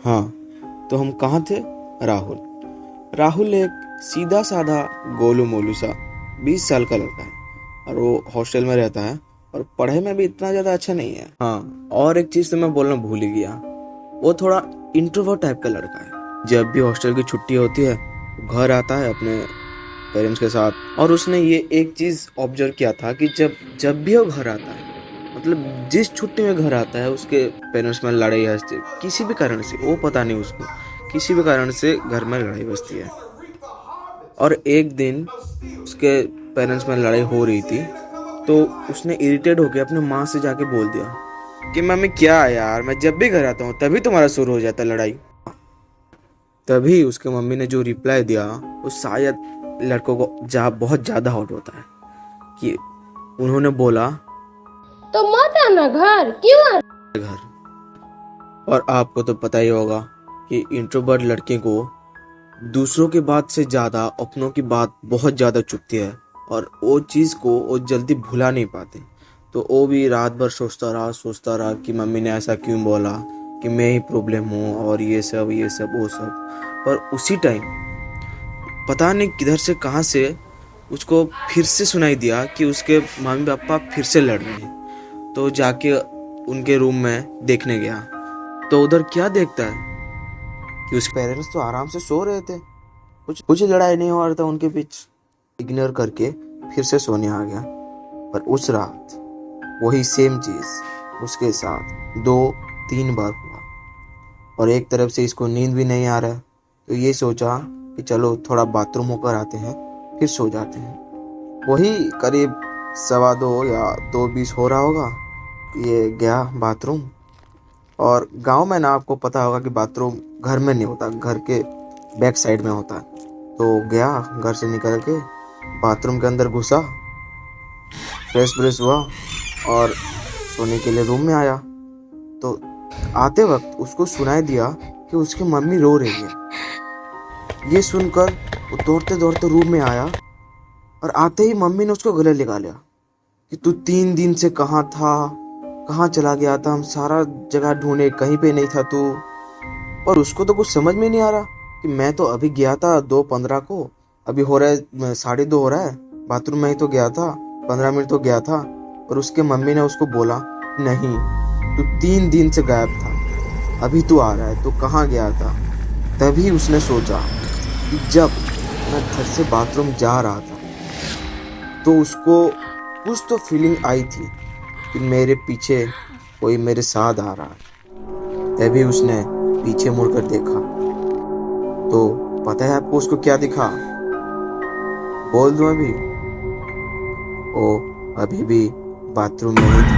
हाँ, तो हम कहाँ थे? राहुल। राहुल एक सीधा साधा गोलू मोलू सा 20 साल का लड़का है और वो हॉस्टल में रहता है और पढ़ाई में भी इतना ज़्यादा अच्छा नहीं है। हाँ, और एक चीज़ तो मैं बोलना भूल ही गया, वो थोड़ा इंट्रोवर्ट टाइप का लड़का है। जब भी हॉस्टल की छुट्टी होती है घर आता है अपने पेरेंट्स के साथ, और उसने ये एक चीज़ ऑब्जर्व किया था कि जब भी वो घर आता है, मतलब जिस छुट्टी में घर आता है, उसके पेरेंट्स में लड़ाई हंसती, किसी भी कारण से, वो पता नहीं उसको, किसी भी कारण से घर में लड़ाई बजती है। और एक दिन उसके पेरेंट्स में लड़ाई हो रही थी तो उसने इरिटेट होकर अपने माँ से जाके बोल दिया कि मम्मी क्या है यार, मैं जब भी घर आता हूँ तभी तुम्हारा शुरू हो जाता है लड़ाई। तभी उसके मम्मी ने जो रिप्लाई दिया वो शायद लड़कों को बहुत ज़्यादा हॉट होता है कि उन्होंने बोला, तो मत आना घर, क्यों आना घर। और आपको तो पता ही होगा कि इंट्रोवर्ट लड़के को दूसरों की बात से ज़्यादा अपनों की बात बहुत ज़्यादा चुभती है और वो चीज़ को वो जल्दी भुला नहीं पाते। तो वो भी रात भर सोचता रहा कि मम्मी ने ऐसा क्यों बोला, कि मैं ही प्रॉब्लम हूँ और ये सब वो सब। पर उसी टाइम पता नहीं किधर से कहाँ से उसको फिर से सुनाई दिया कि उसके मम्मी पापा फिर से लड़ रहे हैं। तो जाके उनके रूम में देखने गया तो उधर क्या देखता है कि उसके पेरेंट्स तो आराम से सो रहे थे, कुछ लड़ाई नहीं हो रहा था उनके बीच। इग्नोर करके फिर से सोने आ गया। पर उस रात वही सेम चीज उसके साथ 2-3 बार हुआ और एक तरफ से इसको नींद भी नहीं आ रहा है, तो ये सोचा कि चलो थोड़ा बाथरूम होकर आते हैं फिर सो जाते हैं। वही करीब 2:15 या 2:20 हो रहा होगा, ये गया बाथरूम। और गांव में ना, आपको पता होगा कि बाथरूम घर में नहीं होता, घर के बैक साइड में होता है। तो गया, घर से निकल के बाथरूम के अंदर घुसा, फ्रेश हुआ और सोने के लिए रूम में आया। तो आते वक्त उसको सुनाई दिया कि उसकी मम्मी रो रही है। ये सुनकर वो दौड़ते रूम में आया और आते ही मम्मी ने उसको गले लगा लिया कि तू 3 दिन से कहाँ था, कहाँ चला गया था, हम सारा जगह ढूंढे, कहीं पे नहीं था तू। और उसको तो कुछ समझ में नहीं आ रहा कि मैं तो अभी गया था 2:15 को, अभी हो रहा है 2:30 हो रहा है, बाथरूम में ही तो गया था, 15 मिनट तो गया था। और उसके मम्मी ने उसको बोला, नहीं, तू 3 दिन से गायब था, अभी तू आ रहा है, तो कहाँ गया था। तभी उसने सोचा कि जब मैं घर से बाथरूम जा रहा था तो उसको कुछ तो फीलिंग आई थी कि मेरे पीछे कोई मेरे साथ आ रहा है। तभी उसने पीछे मुड़कर देखा तो पता है आपको उसको क्या दिखा? बोल दूं अभी? वो अभी भी बाथरूम में ही था।